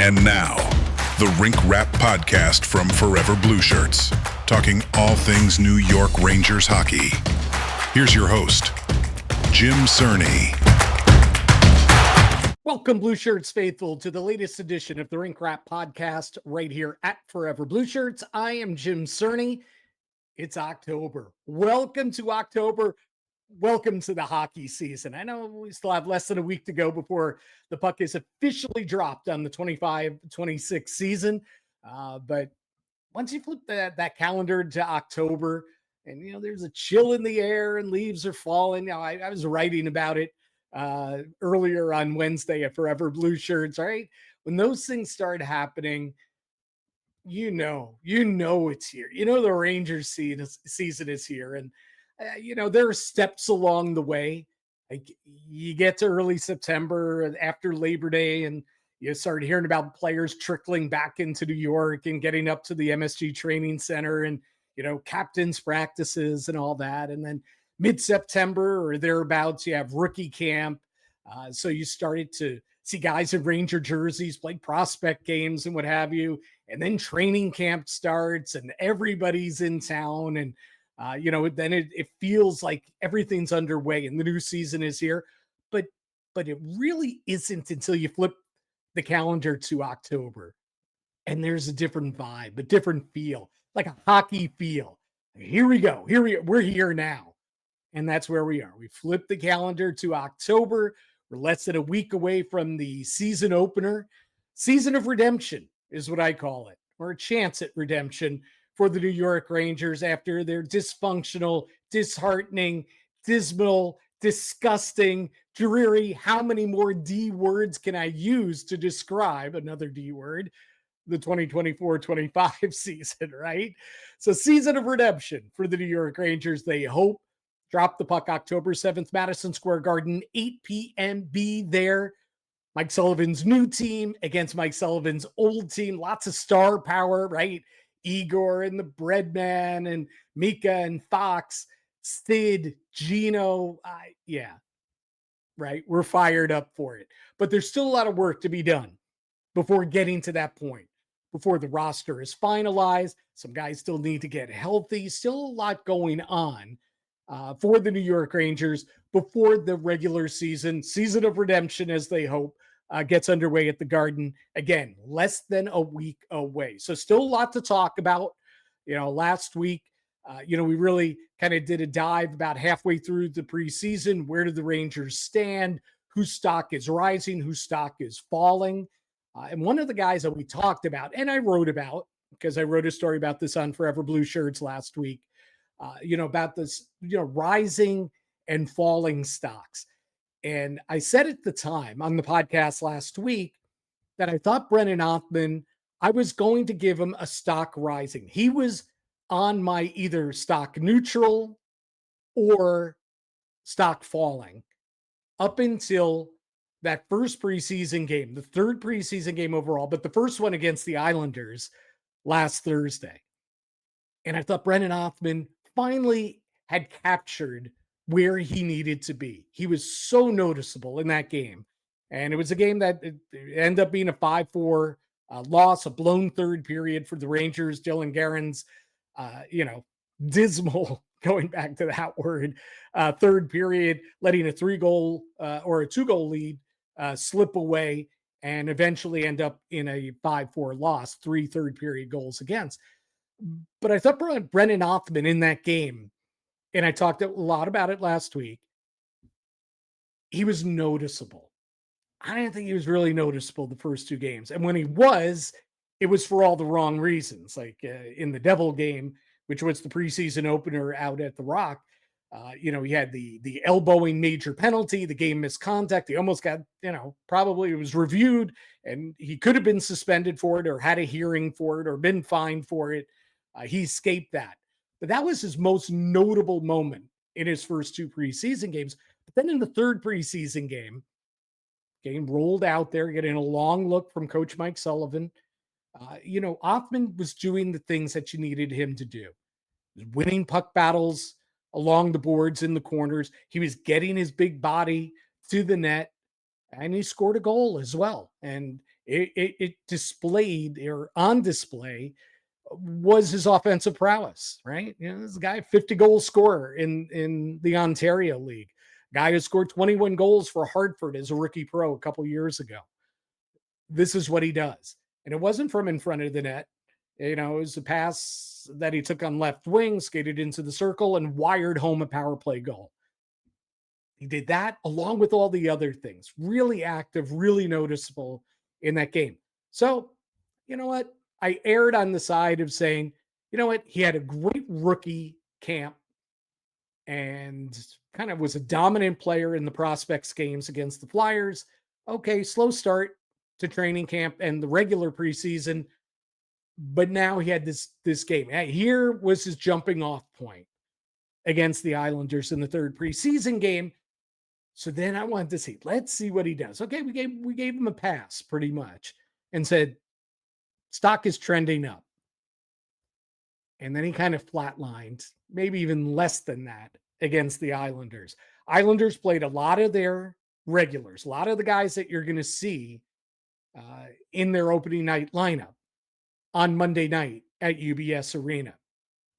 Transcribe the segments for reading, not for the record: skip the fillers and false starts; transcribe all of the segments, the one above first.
And now, the Rink Rap Podcast from Forever Blueshirts, talking all things New York Rangers hockey. Here's your host, Jim Cerny. Welcome, Blueshirts faithful, to the latest edition of the Rink Rap Podcast right here at Forever Blueshirts. I am Jim Cerny. It's October. Welcome to October. Welcome to the hockey season. I know we still have less than a week to go before the puck is officially dropped on the 25-26 season. But once you flip that calendar to October, and there's a chill in the air and leaves are falling. I was writing about it earlier on Wednesday at Forever Blueshirts. Right, when those things start happening, you know it's here. The Rangers season is here, and there are steps along the way. Like, you get to early September after Labor Day, and you start hearing about players trickling back into New York and getting up to the MSG Training Center, and captains' practices and all that. And then mid-September or thereabouts, you have rookie camp. So you started to see guys in Ranger jerseys play prospect games and what have you. And then training camp starts and everybody's in town. And, then it feels like everything's underway and the new season is here. But it really isn't until you flip the calendar to October. And there's a different vibe, a different feel, like a hockey feel. Here we go. We're here now. And that's where we are. We flipped the calendar to October. We're less than a week away from the season opener. Season of redemption is what I call it, or a chance at redemption for the New York Rangers after their dysfunctional, disheartening, dismal, disgusting, dreary, how many more D words can I use to describe another D word? The 2024-25 season, right? So season of redemption for the New York Rangers, they hope. Drop the puck October 7th, Madison Square Garden, 8 p.m. Be there. Mike Sullivan's new team against Mike Sullivan's old team. Lots of star power, right? Igor and the Breadman and Mika and Fox, Sid, Gino. Right? We're fired up for it. But there's still a lot of work to be done before getting to that point, before the roster is finalized. Some guys still need to get healthy. Still a lot going on for the New York Rangers before the regular season of redemption, as they hope, gets underway at the Garden. Again, less than a week away. So still a lot to talk about. Last week, we really kind of did a dive about halfway through the preseason. Where do the Rangers stand? Whose stock is rising? Whose stock is falling? And one of the guys that we talked about, and I wrote about, because I wrote a story about this on Forever Blueshirts last week, about this, rising and falling stocks. And I said at the time on the podcast last week that I thought Brennan Othmann, I was going to give him a stock rising. He was on my either stock neutral or stock falling up until that first preseason game, the third preseason game overall, but the first one against the Islanders last Thursday. And I thought Brennan Othmann finally had captured where he needed to be. He was so noticeable in that game. And it was a game that ended up being a 5-4 loss, a blown third period for the Rangers. Dylan Guerin's, dismal, going back to that word, third period, letting a 3-goal or a 2-goal lead slip away and eventually end up in a 5-4 loss, 3 third period goals against. But I thought Brennan Othmann in that game, and I talked a lot about it last week, he was noticeable. I didn't think he was really noticeable the first 2 games. And when he was, it was for all the wrong reasons. Like in the Devil game, which was the preseason opener out at the Rock, he had the elbowing major penalty, the game misconduct. He almost got, probably it was reviewed and he could have been suspended for it or had a hearing for it or been fined for it. He escaped that. But that was his most notable moment in his first 2 preseason games. But then in the third preseason game rolled out there, getting a long look from Coach Mike Sullivan. Othmann was doing the things that you needed him to do. He was winning puck battles along the boards in the corners. He was getting his big body to the net, and he scored a goal as well. And It displayed, or on display, was his offensive prowess, right? This guy, 50 goal scorer in the Ontario League, guy who scored 21 goals for Hartford as a rookie pro a couple years ago. This is what he does. And it wasn't from in front of the net. It was a pass that he took on left wing, skated into the circle, and wired home a power play goal. He did that along with all the other things. Really active, really noticeable in that game. So, you know what? I erred on the side of saying, you know what? He had a great rookie camp and kind of was a dominant player in the prospects games against the Flyers. Okay, slow start to training camp and the regular preseason, but now he had this game. Here was his jumping off point against the Islanders in the third preseason game. So then I wanted to see, let's see what he does. Okay, we gave him a pass pretty much and said, stock is trending up. And then he kind of flatlined, maybe even less than that, against the Islanders. Islanders played a lot of their regulars, a lot of the guys that you're going to see in their opening night lineup on Monday night at UBS Arena.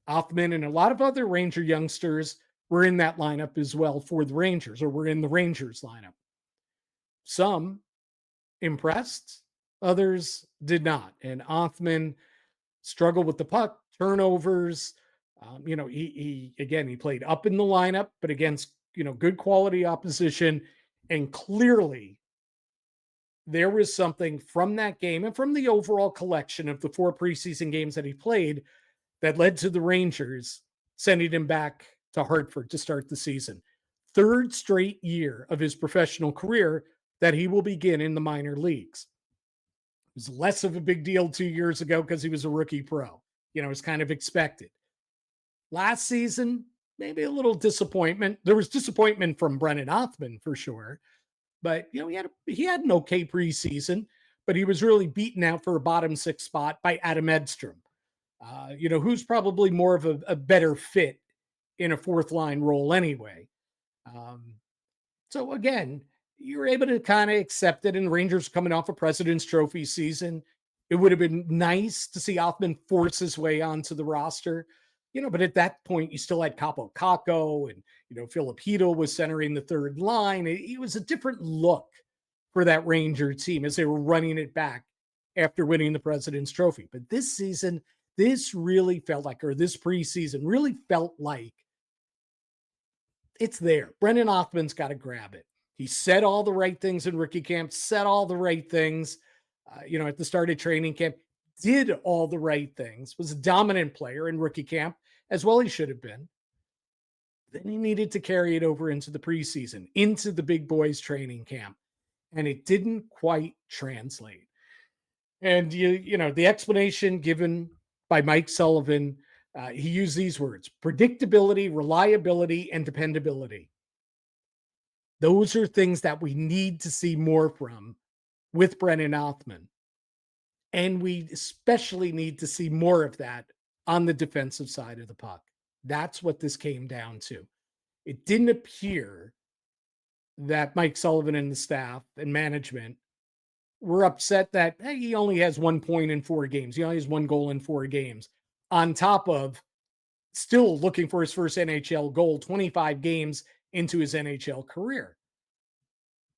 Othmann and a lot of other Ranger youngsters were in that lineup as well for the Rangers, or were in the Rangers lineup. Some impressed, others did not. And Othmann struggled with the puck, turnovers. He played up in the lineup, but against, good quality opposition. And clearly there was something from that game and from the overall collection of the 4 preseason games that he played that led to the Rangers sending him back to Hartford to start the season. 3rd straight year of his professional career that he will begin in the minor leagues. It was less of a big deal 2 years ago because he was a rookie pro. It was kind of expected. Last season, maybe a little disappointment. There was disappointment from Brennan Othmann for sure. But, he had an okay preseason, but he was really beaten out for a bottom 6 spot by Adam Edstrom, who's probably more of a better fit in a 4th line role anyway. So again, you're able to kind of accept it, and Rangers coming off a President's Trophy season. It would have been nice to see Othmann force his way onto the roster, but at that point you still had Capo Caco and, Filipino was centering the 3rd line. It was a different look for that Ranger team as they were running it back after winning the President's Trophy. But this season, this really felt like, or this preseason really felt like, it's there. Brennan Othmann's got to grab it. He said all the right things in rookie camp, said all the right things, at the start of training camp, did all the right things, was a dominant player in rookie camp, as well he should have been. Then he needed to carry it over into the preseason, into the big boys training camp, and it didn't quite translate. And, the explanation given by Mike Sullivan, he used these words: predictability, reliability, and dependability. Those are things that we need to see more from with Brennan Othmann. And we especially need to see more of that on the defensive side of the puck. That's what this came down to. It didn't appear that Mike Sullivan and the staff and management were upset that he only has 1 point in 4 games. He only has 1 goal in 4 games, on top of still looking for his first NHL goal 25 games into his NHL career.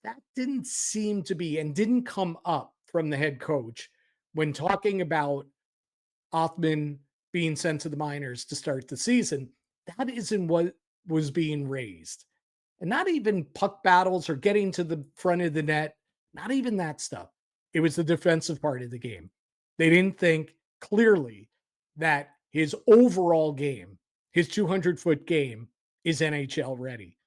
That didn't seem to be, and didn't come up from the head coach when talking about Othmann being sent to the minors to start the season. That isn't what was being raised. And not even puck battles or getting to the front of the net, not even that stuff. It was the defensive part of the game. They didn't think clearly that his overall game, his 200-foot game, is NHL ready.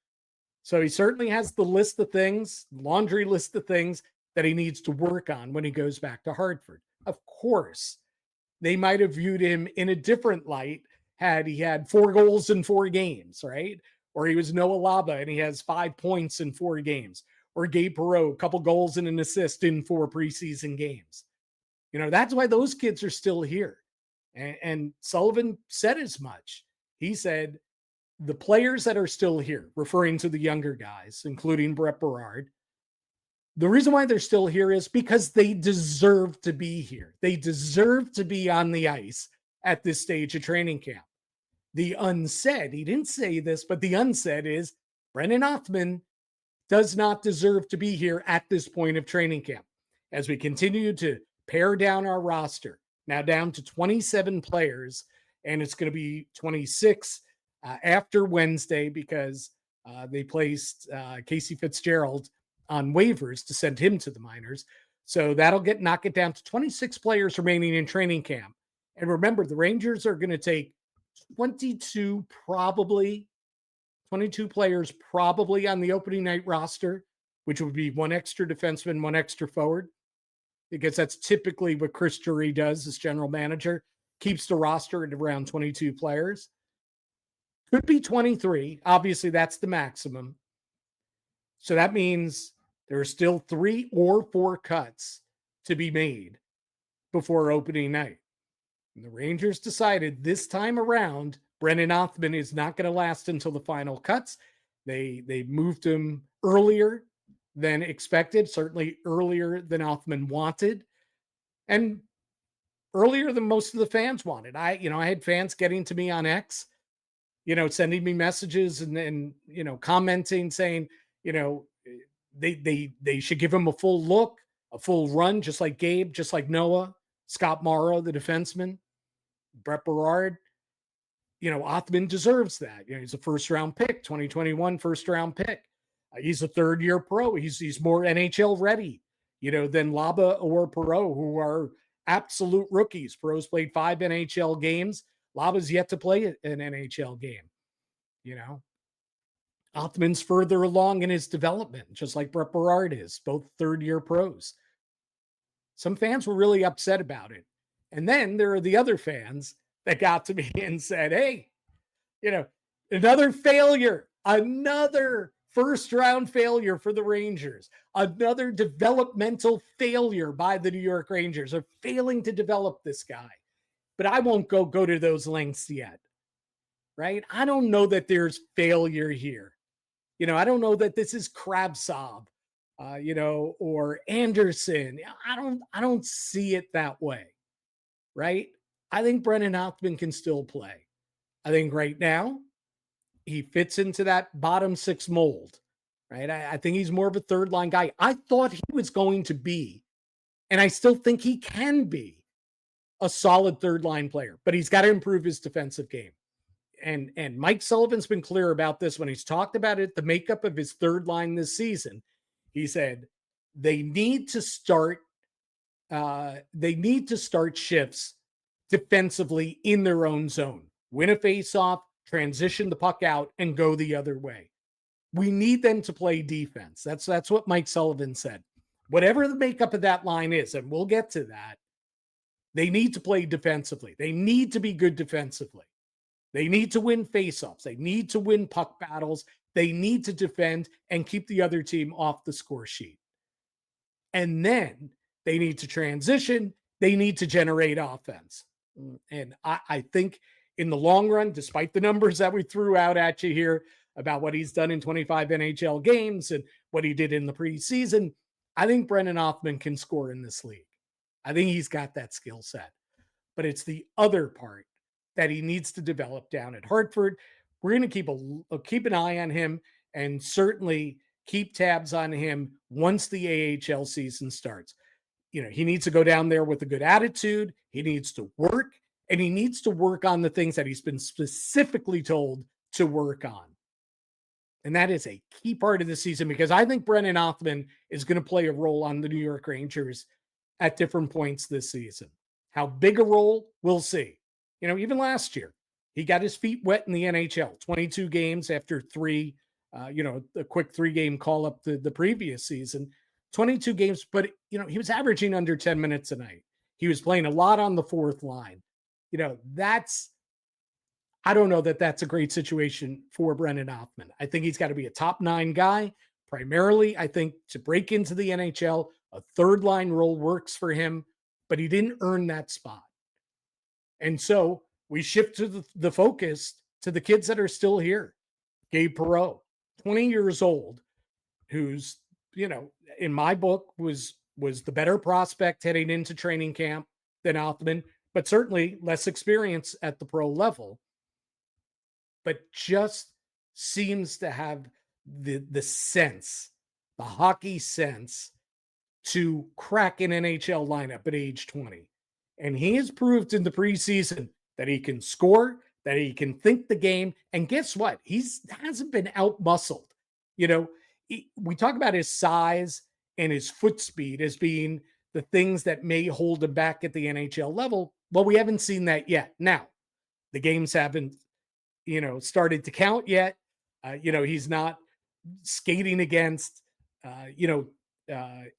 So he certainly has the list of things, laundry list of things that he needs to work on when he goes back to Hartford. Of course, they might have viewed him in a different light had he had 4 goals in 4 games, right? Or he was Noah Laba and he has 5 points in 4 games. Or Gabe Perreault, a couple goals and an assist in 4 preseason games. That's why those kids are still here. And Sullivan said as much. He said, the players that are still here, referring to the younger guys, including Brett Berard, The reason why they're still here is because they deserve to be here. They deserve to be on the ice at this stage of training camp. The unsaid, he didn't say this, but the unsaid is Brennan Othmann does not deserve to be here at this point of training camp. As we continue to pare down our roster, now down to 27 players, and it's going to be 26 after Wednesday because they placed Casey Fitzgerald on waivers to send him to the minors. So that'll knock it down to 26 players remaining in training camp. And remember, the Rangers are going to take 22 players probably on the opening night roster, which would be one extra defenseman, one extra forward, because that's typically what Chris Sheary does as general manager, keeps the roster at around 22 players. Could be 23. Obviously, that's the maximum. So that means there are still 3 or 4 cuts to be made before opening night. And the Rangers decided this time around, Brennan Othmann is not going to last until the final cuts. They moved him earlier than expected, certainly earlier than Othmann wanted, and earlier than most of the fans wanted. I had fans getting to me on X, sending me messages and commenting saying, they should give him a full look, a full run, just like Gabe, just like Noah, Scott Morrow, the defenseman, Brett Berard. Othmann deserves that. He's a first-round pick, 2021 first-round pick. He's a third-year pro. He's more NHL ready, than Laba or Perreault, who are absolute rookies. Perreault's played 5 NHL games. Laba's yet to play an NHL game. Othmann's further along in his development, just like Brett Berard is, both third-year pros. Some fans were really upset about it. And then there are the other fans that got to me and said, hey, another failure, another first-round failure for the Rangers, another developmental failure by the New York Rangers of failing to develop this guy. But I won't go to those lengths yet, right? I don't know that there's failure here. I don't know that this is Kravtsov, or Anderson. I don't see it that way, right? I think Brennan Othmann can still play. I think right now he fits into that bottom 6 mold, right? I think he's more of a third line guy. I thought he was going to be, and I still think he can be, a solid third line player, but he's got to improve his defensive game. And Mike Sullivan's been clear about this when he's talked about it, the makeup of his third line this season. He said they need to start shifts defensively in their own zone, win a faceoff, transition the puck out, and go the other way. We need them to play defense. That's what Mike Sullivan said. Whatever the makeup of that line is, and we'll get to that, they need to play defensively. They need to be good defensively. They need to win faceoffs. They need to win puck battles. They need to defend and keep the other team off the score sheet. And then they need to transition. They need to generate offense. And I think in the long run, despite the numbers that we threw out at you here about what he's done in 25 NHL games and what he did in the preseason, I think Brennan Othmann can score in this league. I think he's got that skill set. But it's the other part that he needs to develop down at Hartford. We're going to keep an eye on him and certainly keep tabs on him once the AHL season starts. He needs to go down there with a good attitude. He needs to work, and he needs to work on the things that he's been specifically told to work on. And that is a key part of the season because I think Brennan Othmann is going to play a role on the New York Rangers at different points this season. How big a role, we'll see. Even last year, he got his feet wet in the NHL, 22 games after 3, a quick 3-game call up the previous season, 22 games, but, he was averaging under 10 minutes a night. He was playing a lot on the fourth line. I don't know that that's a great situation for Brennan Othmann. I think he's got to be a top 9 guy. Primarily, I think to break into the NHL, a third line role works for him, but he didn't earn that spot. And so we shift to the focus to the kids that are still here. Gabe Perreault, 20 years old, who's, in my book was the better prospect heading into training camp than Othmann, but certainly less experience at the pro level, but just seems to have the sense, the hockey sense to crack an NHL lineup at age 20. And he has proved in the preseason that he can score, that he can think the game. And guess what? He hasn't been outmuscled. We talk about his size and his foot speed as being the things that may hold him back at the NHL level. Well, we haven't seen that yet. Now, the games haven't, started to count yet. He's not skating against,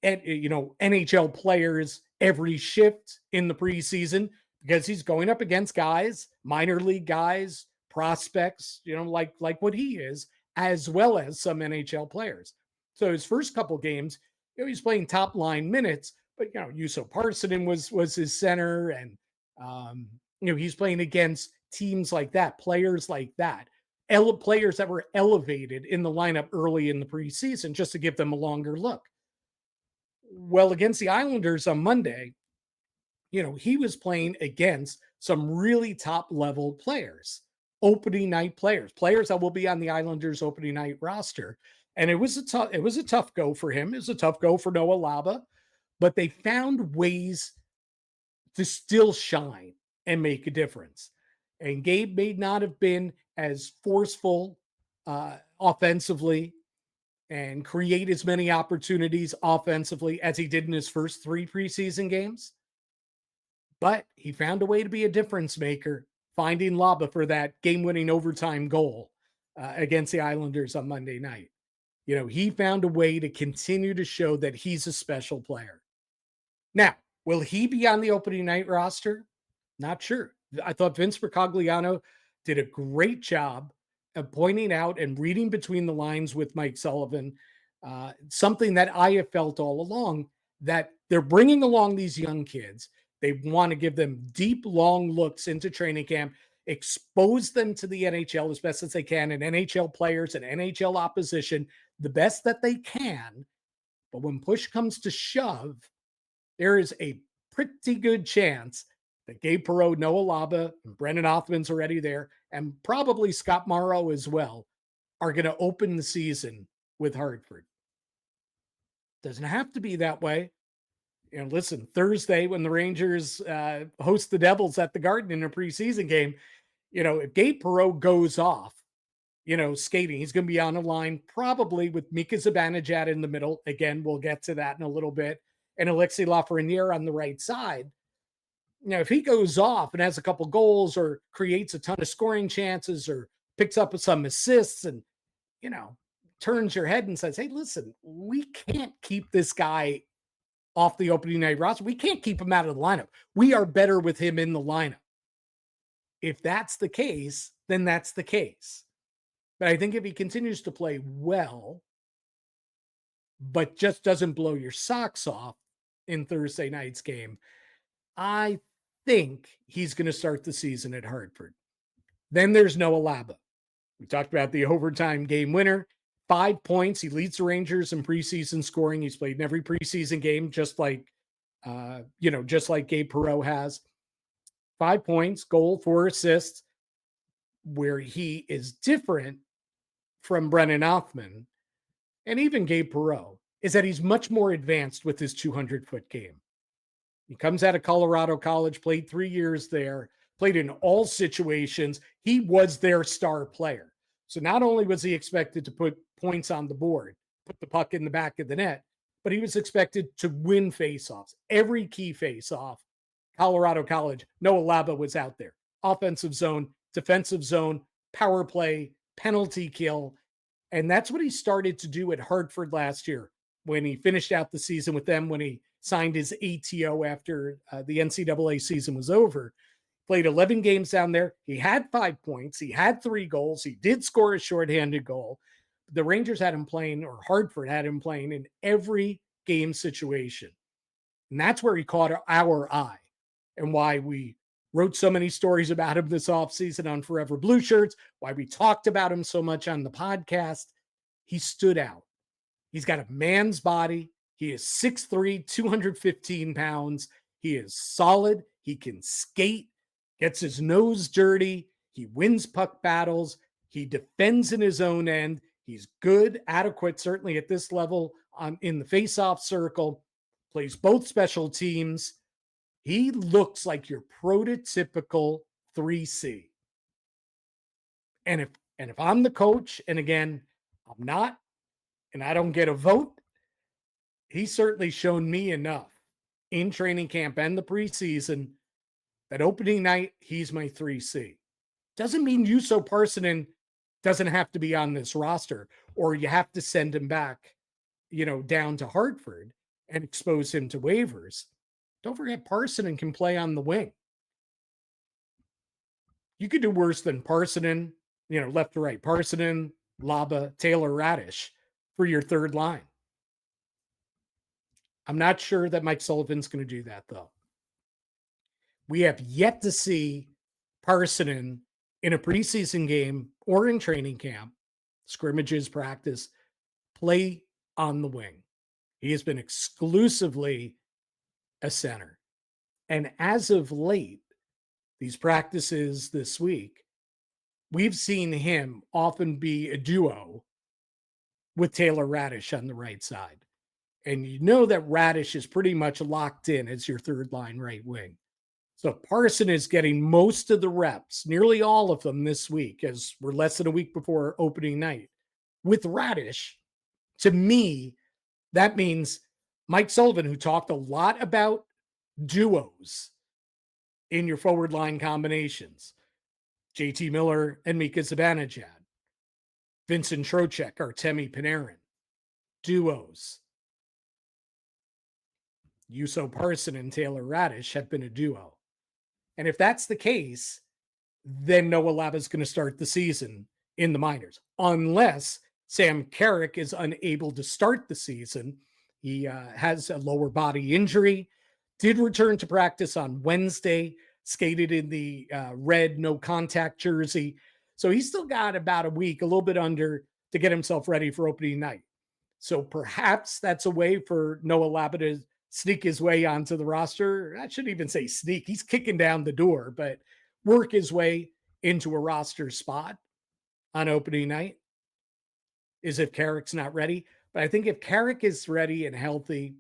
NHL players every shift in the preseason because he's going up against guys, minor league guys, prospects, like what he is, as well as some NHL players. So his first couple games, he's playing top line minutes, but Juuso Parssinen was his center, and he's playing against teams like that, players like that, players that were elevated in the lineup early in the preseason just to give them a longer look. Well, against the Islanders on Monday, he was playing against some really top level players, opening night players that will be on the Islanders opening night roster. And it was a tough go for him. It was a tough go for Noah Laba, but they found ways to still shine and make a difference. And Gabe may not have been as forceful offensively and create as many opportunities offensively as he did in his first 3 preseason games. But he found a way to be a difference maker, finding Laba for that game-winning overtime goal against the Islanders on Monday night. He found a way to continue to show that he's a special player. Now, will he be on the opening night roster? Not sure. I thought Vince Mercogliano did a great job of pointing out and reading between the lines with Mike Sullivan, something that I have felt all along, that they're bringing along these young kids. They want to give them deep, long looks into training camp, expose them to the NHL as best as they can, and NHL players and NHL opposition the best that they can. But when push comes to shove, there is a pretty good chance that Gabe Perreault, Noah Laba, and Brennan Othmann's already there, and probably Scott Morrow as well, are going to open the season with Hartford. Doesn't have to be that way. Listen, Thursday when the Rangers host the Devils at the Garden in a preseason game, if Gabe Perreault goes off, skating, he's going to be on a line probably with Mika Zibanejad in the middle. Again, we'll get to that in a little bit. And Alexis Lafreniere on the right side. If he goes off and has a couple goals or creates a ton of scoring chances or picks up some assists and, turns your head and says, hey, listen, we can't keep this guy off the opening night roster. We can't keep him out of the lineup. We are better with him in the lineup. If that's the case, then that's the case. But I think if he continues to play well, but just doesn't blow your socks off in Thursday night's game, I think he's going to start the season at Hartford. Then there's Noah Laba. We talked about the overtime game winner, 5 points. He leads the Rangers in preseason scoring. He's played in every preseason game, just like Gabe Perreault has. 5 points, goal, 4 assists. Where he is different from Brennan Othmann and even Gabe Perreault is that he's much more advanced with his 200-foot game. He comes out of Colorado College, played 3 years there, played in all situations. He was their star player. So not only was he expected to put points on the board, put the puck in the back of the net, but he was expected to win faceoffs. Every key faceoff, Colorado College, Noah Laba was out there. Offensive zone, defensive zone, power play, penalty kill. And that's what he started to do at Hartford last year when he finished out the season with them, when he signed his ATO after the NCAA season was over. Played 11 games down there. He had 5 points. He had 3 goals. He did score a shorthanded goal. The Rangers had him playing, or Hartford had him playing in every game situation. And that's where he caught our eye and why we wrote so many stories about him this offseason on Forever Blueshirts, why we talked about him so much on the podcast. He stood out. He's got a man's body. He is 6'3", 215 pounds. He is solid. He can skate, gets his nose dirty. He wins puck battles. He defends in his own end. He's good, adequate, certainly at this level in the faceoff circle. Plays both special teams. He looks like your prototypical 3C. And if I'm the coach, and again, I'm not, and I don't get a vote, he's certainly shown me enough in training camp and the preseason that opening night, he's my 3C. Doesn't mean Juuso Parssinen doesn't have to be on this roster, or you have to send him back, down to Hartford and expose him to waivers. Don't forget Parssinen can play on the wing. You could do worse than Parssinen, left to right. Parssinen, Laba, Taylor Radish for your third line. I'm not sure that Mike Sullivan's going to do that, though. We have yet to see Parssinen in a preseason game or in training camp, scrimmages, practice, play on the wing. He has been exclusively a center. And as of late, these practices this week, we've seen him often be a duo with Taylor Radish on the right side. And you know that Radish is pretty much locked in as your third line right wing. So Parssinen is getting most of the reps, nearly all of them this week, as we're less than a week before opening night. With Radish, to me, that means Mike Sullivan, who talked a lot about duos in your forward line combinations, JT Miller and Mika Zibanejad, Vincent Trocheck, Artemi Panarin, duos. Juuso Parssinen and Taylor Radish have been a duo. And if that's the case, then Noah Laba is going to start the season in the minors, unless Sam Carrick is unable to start the season. He has a lower body injury, did return to practice on Wednesday, skated in the red no contact jersey. So he's still got about a week, a little bit under, to get himself ready for opening night. So perhaps that's a way for Noah Laba to sneak his way onto the roster. I shouldn't even say sneak. He's kicking down the door, but work his way into a roster spot on opening night is if Carrick's not ready. But I think if Carrick is ready and healthy,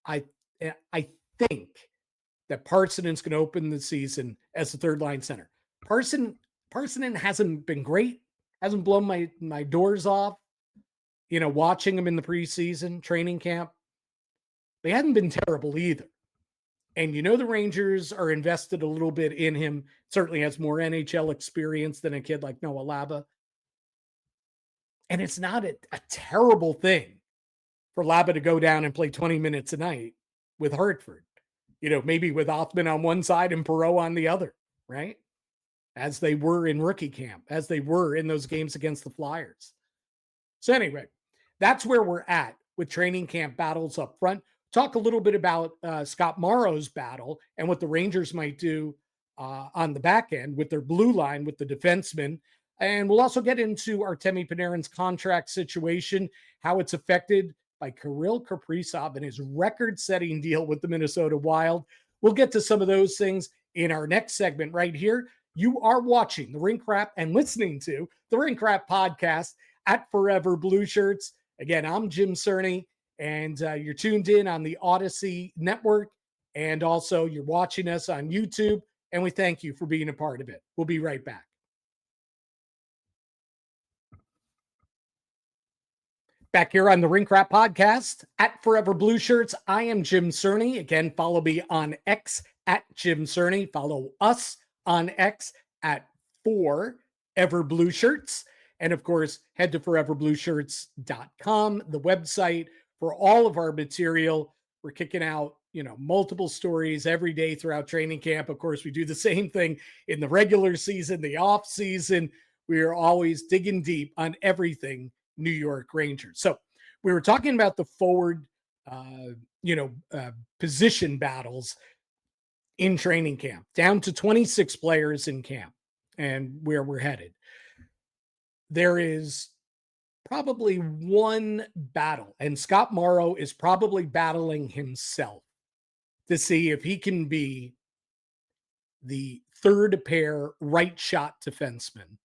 I think that Parssinen's going to open the season as the third line center. Parssinen hasn't been great, hasn't blown my doors off, watching him in the preseason training camp. They hadn't been terrible either. And the Rangers are invested a little bit in him. Certainly has more NHL experience than a kid like Noah Laba. And it's not a terrible thing for Laba to go down and play 20 minutes a night with Hartford. Maybe with Othmann on one side and Perreault on the other, right? As they were in rookie camp, as they were in those games against the Flyers. So anyway, that's where we're at with training camp battles up front. Talk a little bit about Scott Morrow's battle and what the Rangers might do on the back end with their blue line, with the defensemen. And we'll also get into Artemi Panarin's contract situation, how it's affected by Kirill Kaprizov and his record-setting deal with the Minnesota Wild. We'll get to some of those things in our next segment right here. You are watching the Rink Rap and listening to the Rink Rap Podcast at Forever Blueshirts. Again, I'm Jim Cerny. And you're tuned in on the Odyssey Network, and also you're watching us on YouTube, and we thank you for being a part of it. We'll be right back. Back here on the Rink Rap Podcast at Forever Blueshirts, I am Jim Cerny. Again, follow me on X at Jim Cerny. Follow us on X at Forever Blueshirts. And of course, head to foreverblueshirts.com, the website, for all of our material. We're kicking out, multiple stories every day throughout training camp. Of course, we do the same thing in the regular season, the off season. We are always digging deep on everything New York Rangers. So we were talking about the forward, position battles in training camp, down to 26 players in camp and where we're headed. There is probably one battle, and Scott Morrow is probably battling himself to see if he can be the third pair right shot defenseman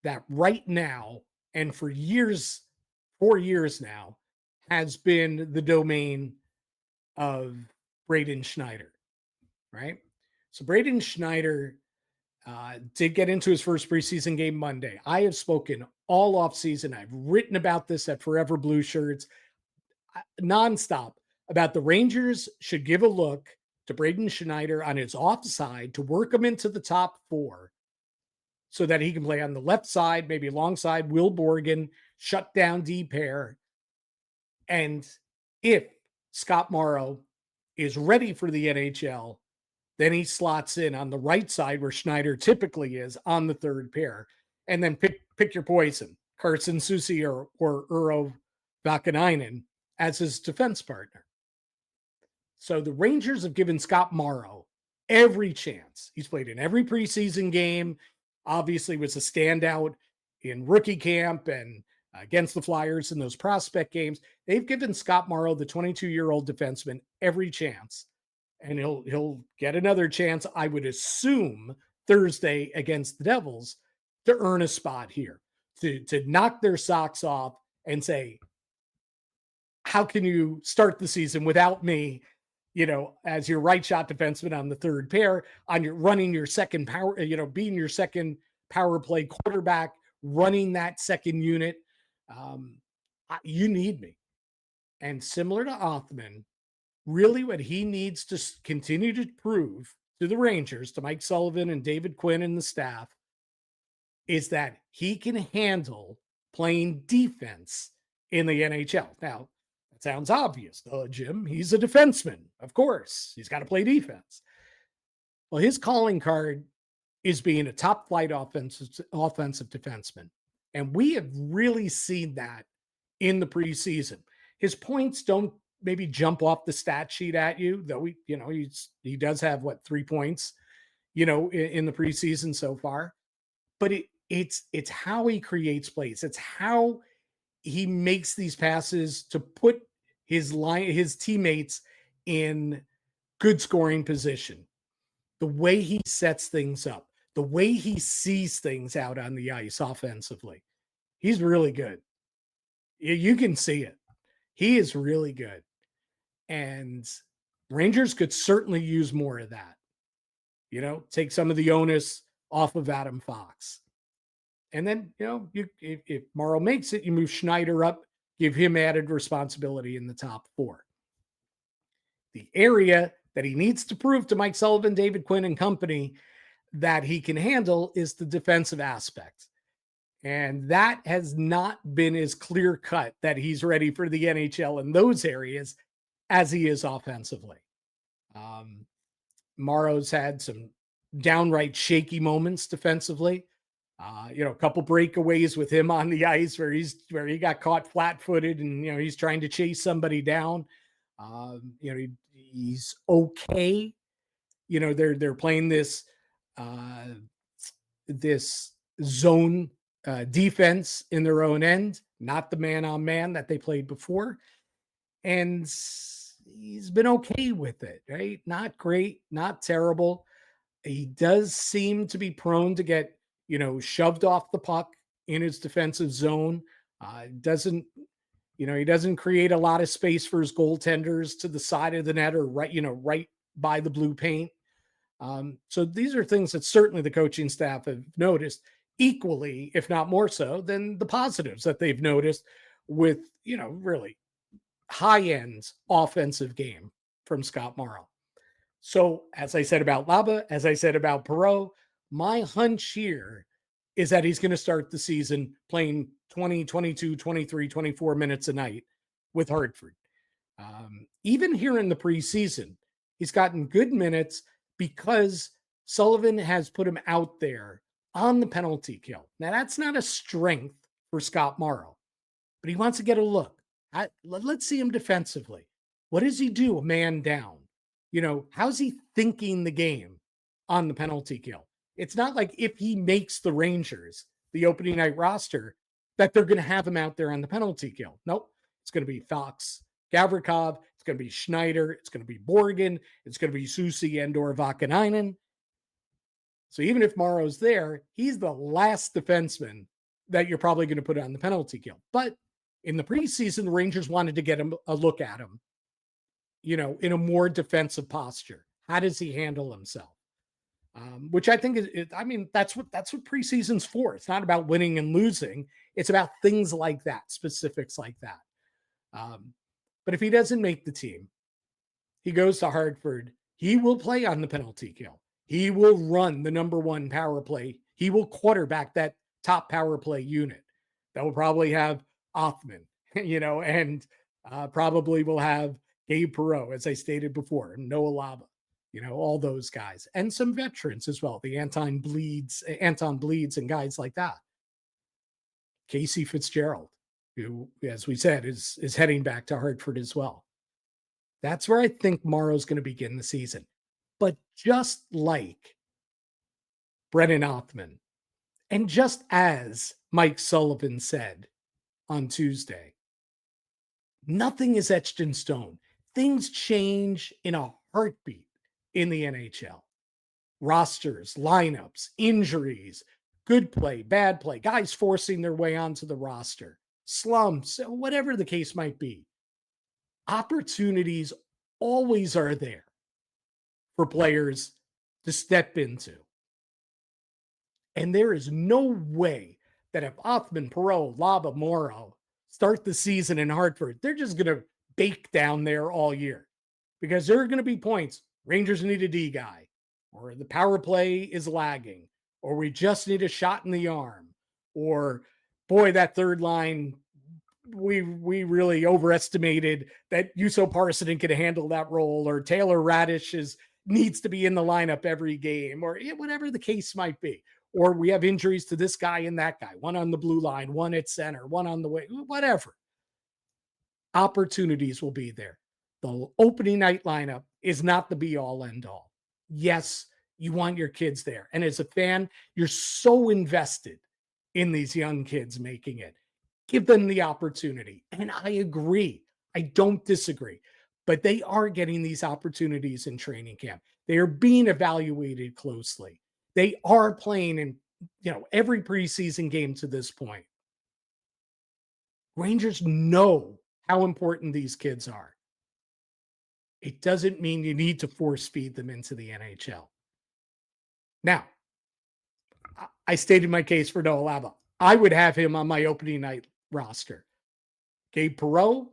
that right now, and for years, 4 years now, has been the domain of Braden Schneider, right? So Braden Schneider did get into his first preseason game Monday. I have spoken all offseason. I've written about this at Forever Blueshirts nonstop about the Rangers should give a look to Braden Schneider on his offside to work him into the top four so that he can play on the left side, maybe alongside Will Borgen, shut down D pair. And if Scott Morrow is ready for the NHL, then he slots in on the right side where Schneider typically is on the third pair. And then pick your poison, Carson Soucy or Urho Vakanainen as his defense partner. So the Rangers have given Scott Morrow every chance. He's played in every preseason game, obviously was a standout in rookie camp and against the Flyers in those prospect games. They've given Scott Morrow, the 22-year-old defenseman, every chance. And he'll get another chance, I would assume, Thursday against the Devils to earn a spot here, to knock their socks off and say, how can you start the season without me, as your right shot defenseman on the third pair, on your running your second power, being your second power play quarterback, running that second unit. You need me. And similar to Othmann, really what he needs to continue to prove to the Rangers, to Mike Sullivan and David Quinn and the staff, is that he can handle playing defense in the NHL. Now, that sounds obvious, Jim. He's a defenseman. Of course, he's got to play defense. Well, his calling card is being a top flight offensive defenseman. And we have really seen that in the preseason. His points don't maybe jump off the stat sheet at you, though he does have 3 points, in the preseason so far. But it's how he creates plays. It's how he makes these passes to put his teammates in good scoring position. The way he sets things up, the way he sees things out on the ice offensively. He's really good. You can see it. He is really good. And Rangers could certainly use more of that. Take some of the onus off of Adam Fox. And then, if Morrow makes it, you move Schneider up, give him added responsibility in the top four. The area that he needs to prove to Mike Sullivan, David Quinn, and company that he can handle is the defensive aspect. And that has not been as clear cut that he's ready for the NHL in those areas as he is offensively. Morrow's had some downright shaky moments defensively. A couple breakaways with him on the ice where he got caught flat-footed and he's trying to chase somebody down. He's okay. They're playing this zone defense in their own end, not the man-on-man that they played before. And he's been okay with it, right? Not great, not terrible. He does seem to be prone to get, shoved off the puck in his defensive zone. He doesn't create a lot of space for his goaltenders to the side of the net or right by the blue paint. So these are things that certainly the coaching staff have noticed equally, if not more so, than the positives that they've noticed with, really high-end offensive game from Scott Morrow. So as I said about Laba, as I said about Perreault, my hunch here is that he's going to start the season playing 20, 22, 23, 24 minutes a night with Hartford. Even here in the preseason, he's gotten good minutes because Sullivan has put him out there on the penalty kill. Now, that's not a strength for Scott Morrow, but he wants to get a look. Let's see him defensively. What does he do a man down? How's he thinking the game on the penalty kill? It's not like if he makes the Rangers, the opening night roster, that they're going to have him out there on the penalty kill. Nope. It's going to be Fox, Gavrikov. It's going to be Schneider. It's going to be Borgen. It's going to be Susi and/or Vakanainen. So even if Morrow's there, he's the last defenseman that you're probably going to put on the penalty kill. But in the preseason, the Rangers wanted to get him a look at him, in a more defensive posture. How does he handle himself? Which I think that's what preseason's for. It's not about winning and losing. It's about things like that, specifics like that. But if he doesn't make the team, he goes to Hartford. He will play on the penalty kill. He will run the number one power play. He will quarterback that top power play unit. That will probably have Othmann, and probably will have Gabe Perreault, as I stated before, and Noah Laba, all those guys, and some veterans as well. The Anton Bleeds and guys like that. Casey Fitzgerald, who, as we said, is heading back to Hartford as well. That's where I think Morrow's going to begin the season. But just like Brennan Othmann, and just as Mike Sullivan said on Tuesday, nothing is etched in stone. Things change in a heartbeat in the NHL. Rosters, lineups, injuries, good play, bad play, guys forcing their way onto the roster, slumps, whatever the case might be. Opportunities always are there for players to step into. And there is no way that if Othmann, Perreault, Laba, Morrow start the season in Hartford, they're just going to bake down there all year. Because there are going to be points, Rangers need a D guy, or the power play is lagging, or we just need a shot in the arm, or boy, that third line, we really overestimated that Juuso Parssinen could handle that role, or Taylor Radish needs to be in the lineup every game, or whatever the case might be. Or we have injuries to this guy and that guy, one on the blue line, one at center, one on the way, whatever. Opportunities will be there. The opening night lineup is not the be all end all. Yes, you want your kids there. And as a fan, you're so invested in these young kids making it. Give them the opportunity. And I agree. I don't disagree. But they are getting these opportunities in training camp. They are being evaluated closely. They are playing in, every preseason game to this point. Rangers know how important these kids are. It doesn't mean you need to force feed them into the NHL. Now, I stated my case for Noah Laba. I would have him on my opening night roster. Gabe Perreault,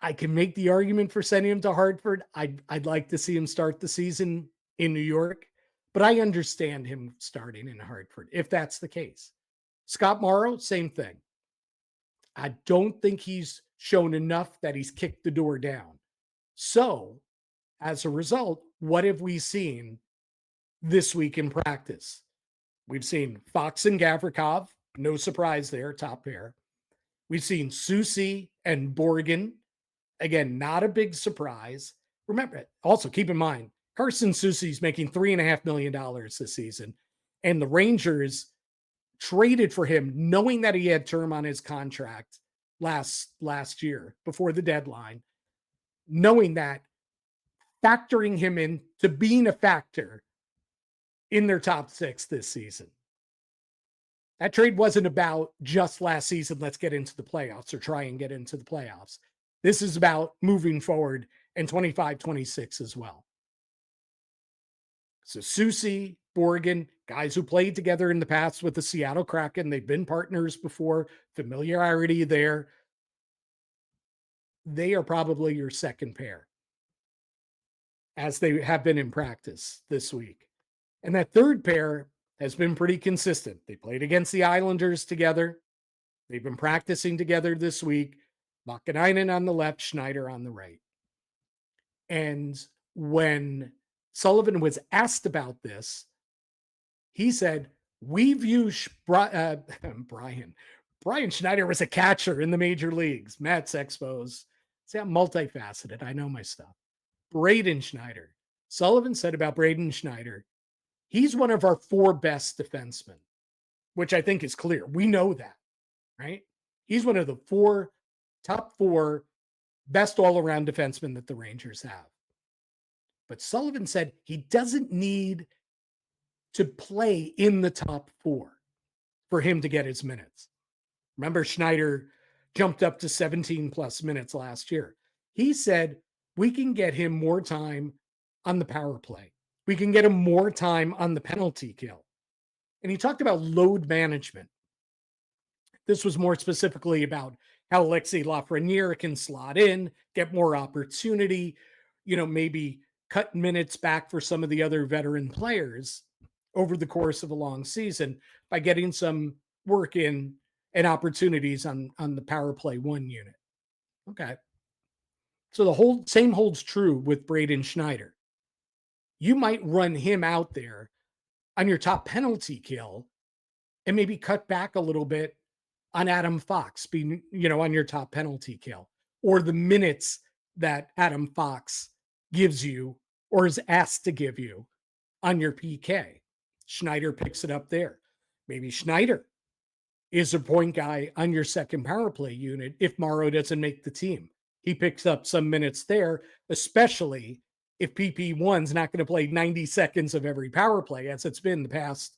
I can make the argument for sending him to Hartford. I'd like to see him start the season in New York, but I understand him starting in Hartford if that's the case. Scott Morrow, same thing. I don't think he's shown enough that he's kicked the door down. So, as a result, what have we seen this week in practice? We've seen Fox and Gavrikov, no surprise there, top pair. We've seen Susi and Borgen. Again, not a big surprise. Remember, also keep in mind, Carson Susi's making $3.5 million this season, and the Rangers traded for him knowing that he had term on his contract last year before the deadline, knowing that, factoring him in to being a factor in their top six this season. That trade wasn't about just last season, let's get into the playoffs or try and get into the playoffs. This is about moving forward in 25-26 as well. So Susi, Borgen, guys who played together in the past with the Seattle Kraken, they've been partners before, familiarity there. They are probably your second pair, as they have been in practice this week. And that third pair has been pretty consistent. They played against the Islanders together. They've been practicing together this week. Vakanainen on the left, Schneider on the right. And when Sullivan was asked about this, he said, we view Brian Schneider was a catcher in the major leagues. Matt's Expos. See, I'm multifaceted. I know my stuff. Braden Schneider. Sullivan said about Braden Schneider, he's one of our four best defensemen. which I think is clear. We know that, right? He's one of the top four best all-around defensemen that the Rangers have. But Sullivan said he doesn't need to play in the top four for him to get his minutes. Remember, Schneider jumped up to 17 plus minutes last year. He said, we can get him more time on the power play. We can get him more time on the penalty kill. And he talked about load management. This was more specifically about how Alexis Lafreniere can slot in, get more opportunity, maybe cut minutes back for some of the other veteran players over the course of a long season by getting some work in and opportunities on the power play one unit. Okay. So the same holds true with Braden Schneider. You might run him out there on your top penalty kill and maybe cut back a little bit on Adam Fox being, on your top penalty kill, or the minutes that Adam Fox gives you or is asked to give you on your PK. Schneider picks it up there. Maybe Schneider is a point guy on your second power play unit if Morrow doesn't make the team. He picks up some minutes there, especially if PP1's not going to play 90 seconds of every power play as it's been the past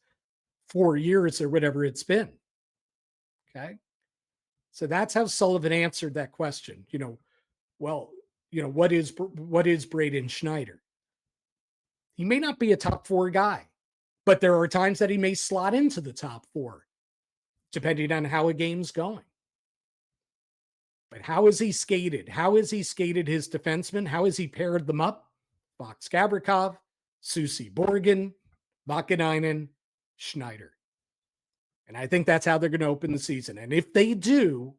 4 years or whatever it's been. Okay. So that's how Sullivan answered that question. What is Braden Schneider? He may not be a top four guy, but there are times that he may slot into the top four, depending on how a game's going. But how has he skated? How has he skated his defensemen? How has he paired them up? Fox Gavrikov, Susi Borgen, Vakanainen, Schneider. And I think that's how they're going to open the season. And if they do,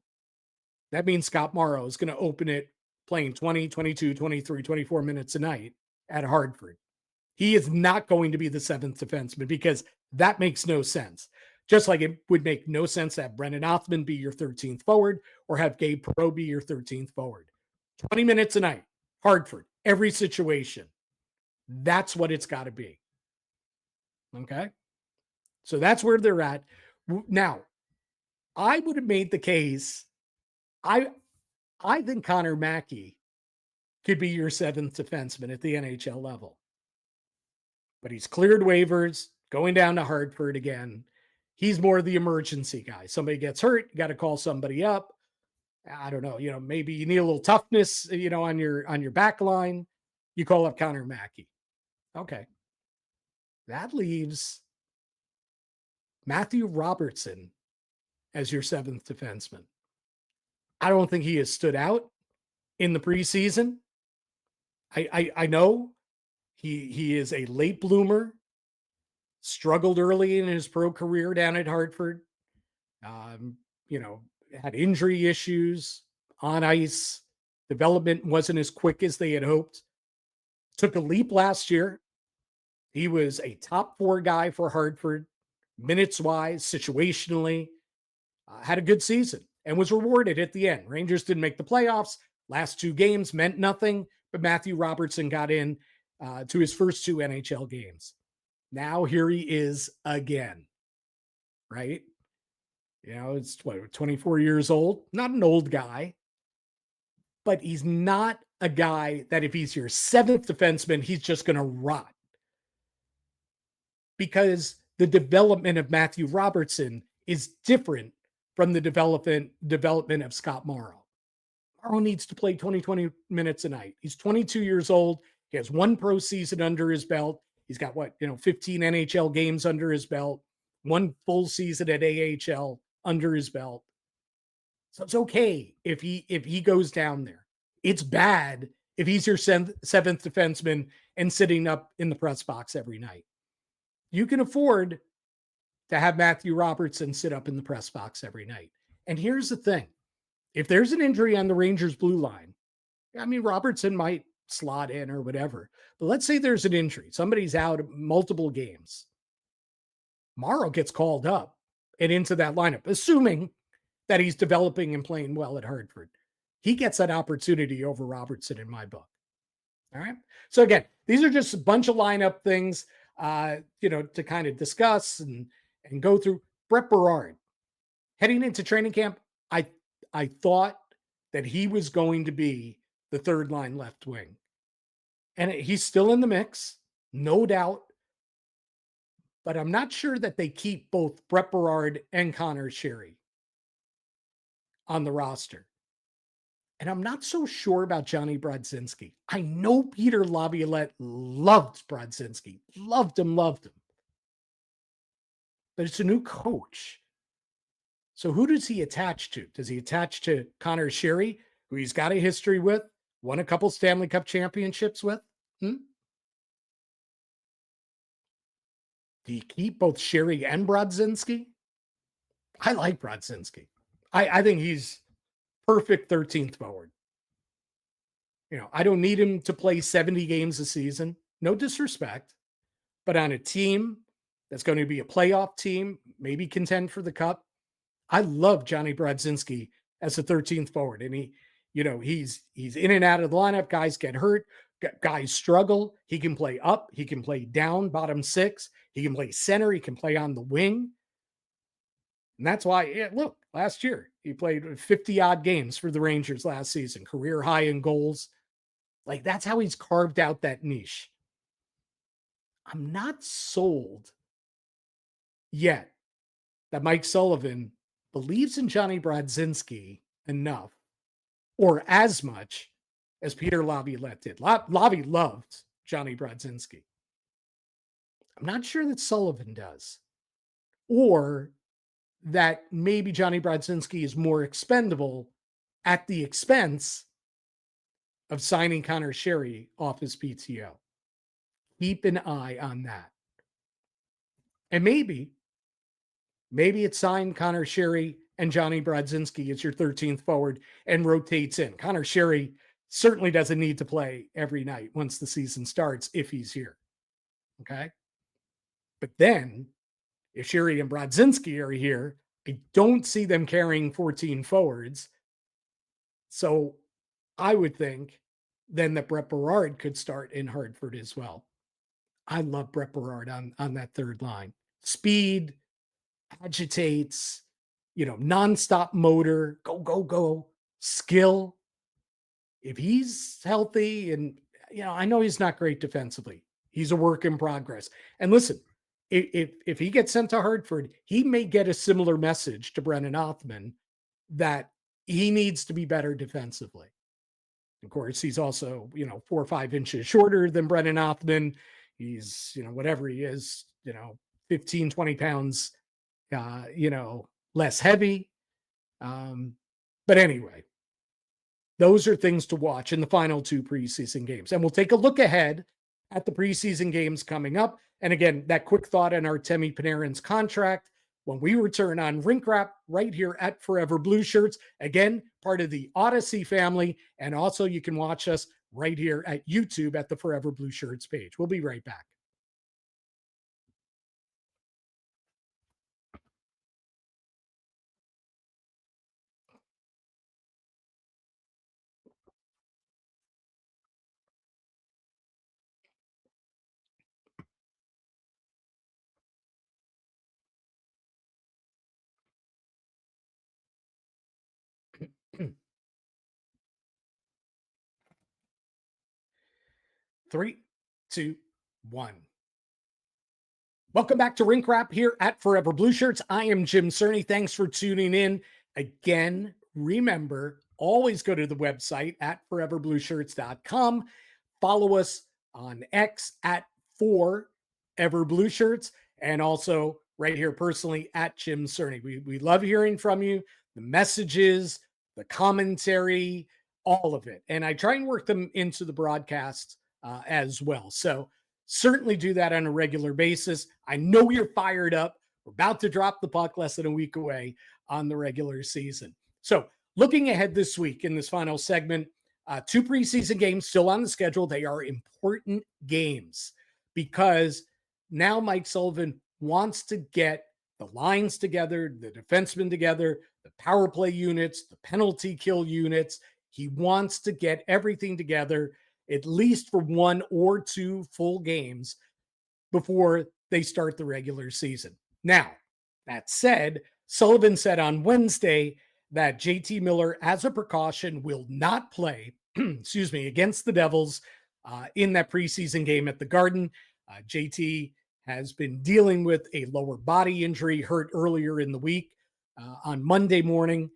that means Scott Morrow is going to open it playing 20, 22, 23, 24 minutes a night at Hartford. He is not going to be the seventh defenseman because that makes no sense. Just like it would make no sense to have Brennan Othmann be your 13th forward or have Gabe Perreault be your 13th forward. 20 minutes a night, Hartford, every situation. That's what it's got to be. Okay? So that's where they're at. Now, I would have made the case. I think Connor Mackey could be your seventh defenseman at the NHL level. But he's cleared waivers, going down to Hartford again. He's more the emergency guy. Somebody gets hurt, you got to call somebody up. I don't know, maybe you need a little toughness, on your back line. You call up Connor Mackey. Okay. That leaves Matthew Robertson as your seventh defenseman. I don't think he has stood out in the preseason. I know he is a late bloomer, struggled early in his pro career down at Hartford. Had injury issues on ice. Development wasn't as quick as they had hoped. Took a leap last year. He was a top four guy for Hartford, minutes-wise, situationally. Had a good season and was rewarded at the end. Rangers didn't make the playoffs. Last two games meant nothing, but Matthew Robertson got in to his first two NHL games. Now here he is again, right? It's 24 years old. Not an old guy, but he's not a guy that if he's your seventh defenseman, he's just going to rot. Because the development of Matthew Robertson is different from the development of Scott Morrow. Morrow needs to play 20 minutes a night. He's 22 years old. He has one pro season under his belt. He's got 15 NHL games under his belt, one full season at AHL under his belt. So it's okay if he goes down there. It's bad if he's your seventh defenseman and sitting up in the press box every night. You can afford to have Matthew Robertson sit up in the press box every night. And here's the thing. If there's an injury on the Rangers blue line, Robertson might slot in or whatever. But let's say there's an injury. Somebody's out multiple games. Morrow gets called up and into that lineup, assuming that he's developing and playing well at Hartford. He gets that opportunity over Robertson in my book. All right. So again, these are just a bunch of lineup things, to kind of discuss and go through. Brett Berard, heading into training camp, I thought that he was going to be the third line left wing. And he's still in the mix, no doubt. But I'm not sure that they keep both Brett Berard and Connor Sheary on the roster. And I'm not so sure about Johnny Brodzinski. I know Peter Laviolette loved Brodzinski, loved him. But it's a new coach. So who does he attach to? Does he attach to Connor Sheary, who he's got a history with, won a couple Stanley Cup championships with? Do you keep both Sheary and Brodzinski? I like Brodzinski. I think he's perfect 13th forward. I don't need him to play 70 games a season. No disrespect. But on a team that's going to be a playoff team, maybe contend for the cup, I love Johnny Brodzinski as a 13th forward. And he's in and out of the lineup. Guys get hurt. Guys struggle. He can play up. He can play down, bottom six. He can play center. He can play on the wing. And that's why, look, last year, he played 50-odd games for the Rangers last season, career high in goals. Like, that's how he's carved out that niche. I'm not sold yet that Mike Sullivan believes in Johnny Brodzinski enough or as much as Peter Laviolette did. Lavi loved Johnny Brodzinski. I'm not sure that Sullivan does. Or that maybe Johnny Brodzinski is more expendable at the expense of signing Connor Sheary off his PTO. Keep an eye on that. And maybe it's signed Connor Sheary and Johnny Brodzinski as your 13th forward and rotates in. Connor Sheary certainly doesn't need to play every night once the season starts if he's here. Okay? But then, if Sheary and Brodzinski are here, I don't see them carrying 14 forwards. So I would think then that Brett Berard could start in Hartford as well. I love Brett Berard on that third line. Speed, agitates, nonstop motor, go, skill. If he's healthy and, I know he's not great defensively. He's a work in progress. And listen, if he gets sent to Hartford, he may get a similar message to Brennan Othmann that he needs to be better defensively. Of course, he's also, 4 or 5 inches shorter than Brennan Othmann. He's, whatever he is, 15, 20 pounds, less heavy. But anyway, those are things to watch in the final 2 preseason games. And we'll take a look ahead at the preseason games coming up. And again, that quick thought on Artemi Panarin's contract when we return on Rink Rap right here at Forever Blueshirts. Again, part of the Odyssey family. And also you can watch us right here at YouTube at the Forever Blueshirts page. We'll be right back. Three, two, one. Welcome back to Rink Rap here at Forever Blueshirts. I am Jim Cerny. Thanks for tuning in. Again, remember, always go to the website at foreverblueshirts.com. Follow us on X at Forever Blueshirts, and also right here personally at Jim Cerny. We love hearing from you, the messages, the commentary, all of it. And I try and work them into the broadcast as well. So certainly do that on a regular basis. I know you're fired up. We're about to drop the puck less than a week away on the regular season. So looking ahead this week in this final segment, 2 preseason games still on the schedule. They are important games because now Mike Sullivan wants to get the lines together, the defensemen together, the power play units, the penalty kill units. He wants to get everything together at least for 1 or 2 full games before they start the regular season. Now, That said, Sullivan said on Wednesday that JT Miller, as a precaution, will not play, against the Devils in that preseason game at the Garden. JT has been dealing with a lower body injury, hurt earlier in the week on Monday morning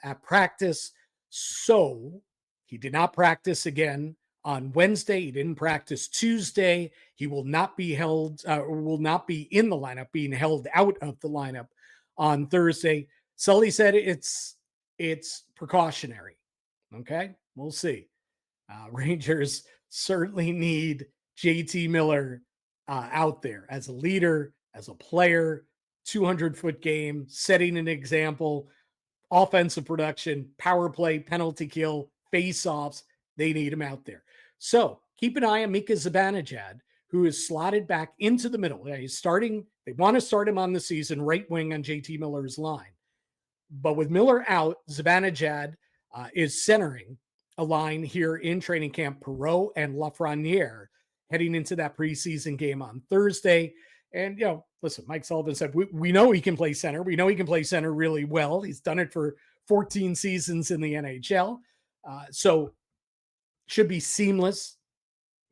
at practice. So he did not practice again on Wednesday. He didn't practice Tuesday. He will not be will not be in the lineup, being held out of the lineup on Thursday. Sully said it's precautionary. Okay, we'll see. Rangers certainly need JT Miller out there as a leader, as a player, 200-foot game, setting an example, offensive production, power play, penalty kill, face-offs. They need him out there. So keep an eye on Mika Zibanejad, who is slotted back into the middle. He's starting. They want to start him on the season, right wing on JT Miller's line. But with Miller out, Zibanejad is centering a line here in training camp, Perreault and Lafreniere, heading into that preseason game on Thursday. And, listen, Mike Sullivan said, we know he can play center. We know he can play center really well. He's done it for 14 seasons in the NHL. So should be seamless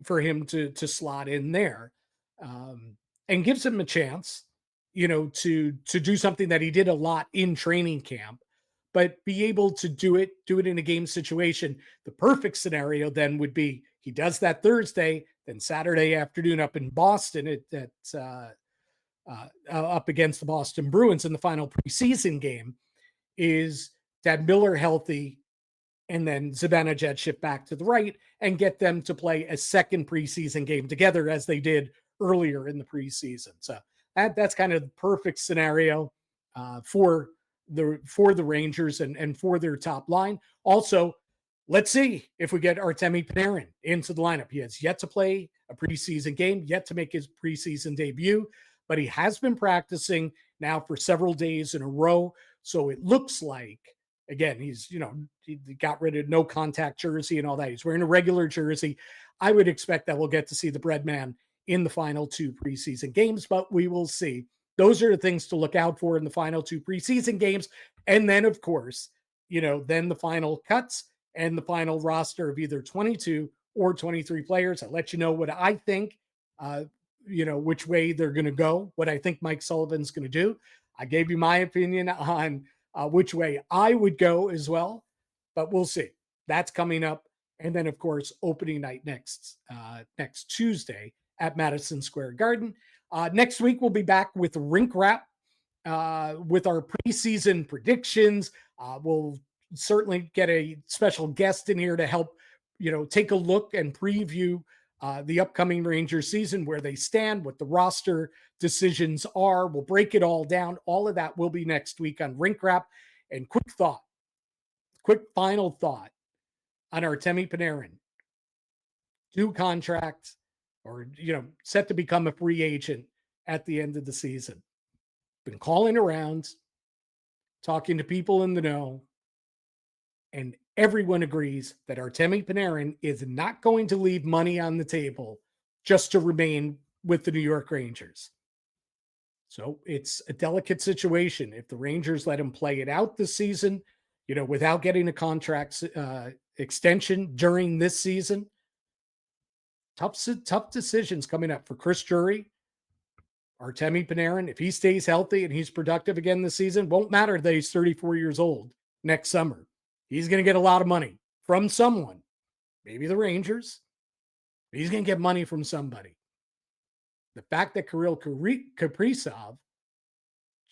for him to slot in there, and gives him a chance, to do something that he did a lot in training camp, but be able to do it in a game situation. The perfect scenario then would be he does that Thursday, then Saturday afternoon up in Boston up against the Boston Bruins in the final preseason game, is that Miller healthy, and then Zibanejad shift back to the right and get them to play a second preseason game together as they did earlier in the preseason. So that's kind of the perfect scenario for the Rangers and for their top line. Also, let's see if we get Artemi Panarin into the lineup. He has yet to play a preseason game, yet to make his preseason debut, but he has been practicing now for several days in a row. So it looks like, again, he's, he got rid of no contact jersey and all that. He's wearing a regular jersey. I would expect that we'll get to see the bread man in the final two preseason games, but we will see. Those are the things to look out for in the final two preseason games. And then, of course, then the final cuts and the final roster of either 22 or 23 players. I'll let you know what I think, which way they're going to go, what I think Mike Sullivan's going to do. I gave you my opinion on which way I would go as well, but we'll see. That's coming up. And then, of course, opening night next Tuesday at Madison Square Garden. Next week, we'll be back with Rink Rap with our preseason predictions. We'll certainly get a special guest in here to help, take a look and preview the upcoming Rangers season, where they stand, what the roster decisions are. We'll break it all down. All of that will be next week on Rink Rap. And quick final thought on Artemi Panarin. New contract, or, set to become a free agent at the end of the season. Been calling around, talking to people in the know, and everyone agrees that Artemi Panarin is not going to leave money on the table just to remain with the New York Rangers. So it's a delicate situation. If the Rangers let him play it out this season, without getting a contract extension during this season, tough decisions coming up for Chris Drury, Artemi Panarin. If he stays healthy and he's productive again this season, won't matter that he's 34 years old next summer. He's going to get a lot of money from someone, maybe the Rangers. He's going to get money from somebody. The fact that Kirill Kaprizov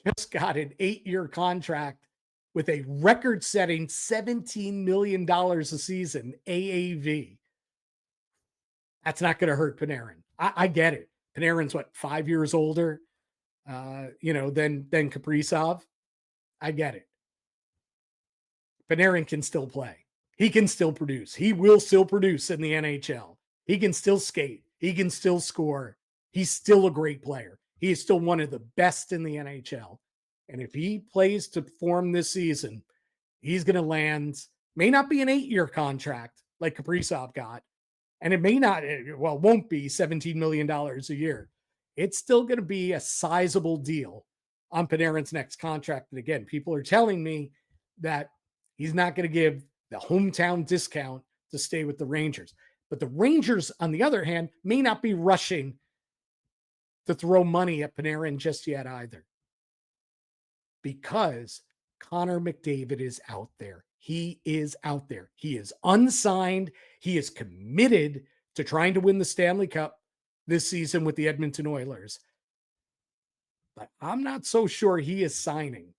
just got an 8-year contract with a record-setting $17 million a season AAV, that's not going to hurt Panarin. I get it. Panarin's 5 years older, than Kaprizov. I get it. Panarin can still play. He can still produce. He will still produce in the NHL. He can still skate. He can still score. He's still a great player. He is still one of the best in the NHL. And if he plays to form this season, he's going to land, may not be an 8-year contract like Kaprizov got, and it may not, won't be $17 million a year. It's still going to be a sizable deal on Panarin's next contract. And again, people are telling me that he's not going to give the hometown discount to stay with the Rangers. But the Rangers, on the other hand, may not be rushing to throw money at Panarin just yet either, because Connor McDavid is out there. He is out there. He is unsigned. He is committed to trying to win the Stanley Cup this season with the Edmonton Oilers. But I'm not so sure he is signing.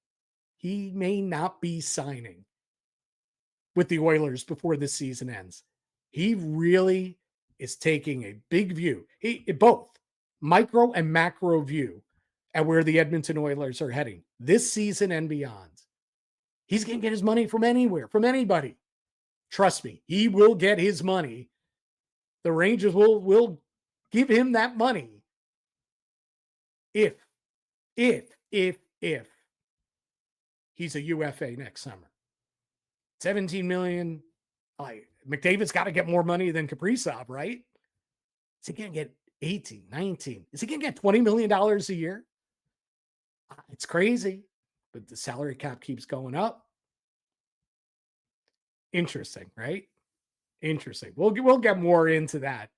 He may not be signing with the Oilers before this season ends. He really is taking a big view, both micro and macro view at where the Edmonton Oilers are heading this season and beyond. He's going to get his money from anywhere, from anybody. Trust me, he will get his money. The Rangers will give him that money if he's a UFA next summer. 17 million. McDavid's got to get more money than Kaprizov, right? Is he going to get 18, 19? Is he going to get $20 million a year? It's crazy, but the salary cap keeps going up. Interesting, right? Interesting. We'll get more into that,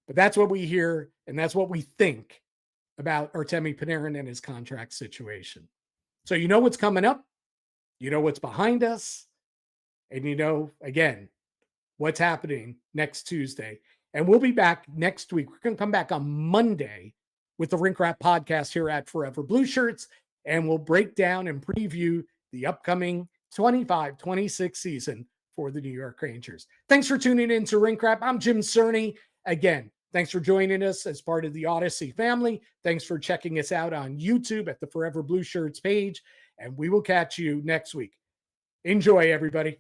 but that's what we hear, and that's what we think about Artemi Panarin and his contract situation. So you know what's coming up, you know what's behind us, and you know, again, what's happening next Tuesday. And we'll be back next week. We're going to come back on Monday with the Rink Rap Podcast here at Forever Blueshirts, and we'll break down and preview the upcoming 25-26 season for the New York Rangers. Thanks for tuning in to Rink Rap. I'm Jim Cerny. Again, thanks for joining us as part of the Odyssey family. Thanks for checking us out on YouTube at the Forever Blueshirts page, and we will catch you next week. Enjoy, everybody.